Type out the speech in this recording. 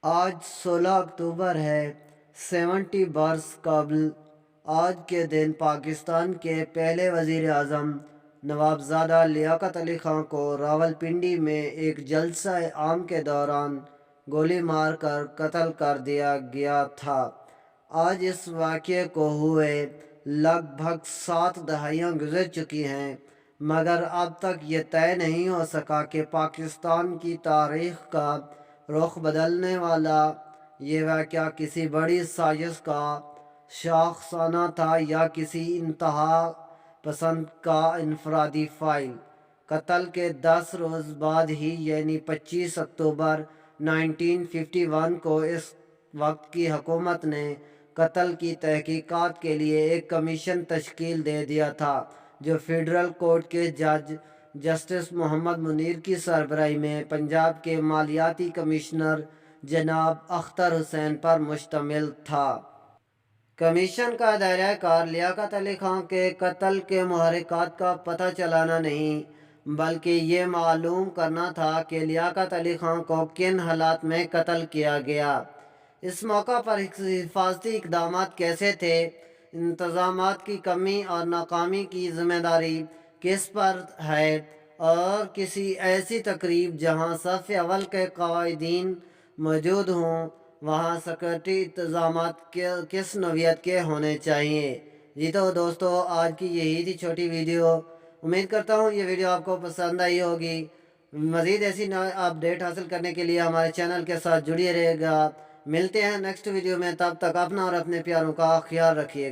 آج 16 اکتوبر ہے۔ 70 برس قبل آج کے دن پاکستان کے پہلے وزیر اعظم نوابزادہ لیاقت علی خان کو راولپنڈی میں ایک جلسہ عام کے دوران گولی مار کر قتل کر دیا گیا تھا۔ آج اس واقعے کو ہوئے لگ بھگ 7 دہائیاں گزر چکی ہیں، مگر اب تک یہ طے نہیں ہو سکا کہ پاکستان کی تاریخ کا رخ بدلنے والا یہ واقعہ کسی بڑی سازش کا شاخسانہ تھا یا کسی انتہا پسند کا انفرادی فعل۔ قتل کے 10 روز بعد ہی یعنی 25 اکتوبر 1951 کو اس وقت کی حکومت نے قتل کی تحقیقات کے لیے ایک کمیشن تشکیل دے دیا تھا جو فیڈرل کورٹ کے جج جسٹس محمد منیر کی سربراہی میں پنجاب کے مالیاتی کمشنر جناب اختر حسین پر مشتمل تھا۔ کمیشن کا دائرہ کار لیاقت علی خان کے قتل کے محرکات کا پتہ چلانا نہیں بلکہ یہ معلوم کرنا تھا کہ لیاقت علی خان کو کن حالات میں قتل کیا گیا۔ اس موقع پر حفاظتی اقدامات کیسے تھے، انتظامات کی کمی اور ناکامی کی ذمہ داری کس پر ہے، اور کسی ایسی تقریب جہاں صف اول کے قائدین موجود ہوں وہاں سیکورٹی انتظامات کس نوعیت کے ہونے چاہیے۔ جی تو دوستو، آج کی یہی تھی چھوٹی ویڈیو۔ امید کرتا ہوں یہ ویڈیو آپ کو پسند آئی ہوگی۔ مزید ایسی اپڈیٹ حاصل کرنے کے لیے ہمارے چینل کے ساتھ جڑیے رہے گا۔ ملتے ہیں نیکسٹ ویڈیو میں، تب تک اپنا اور اپنے پیاروں کا خیال رکھیے گا۔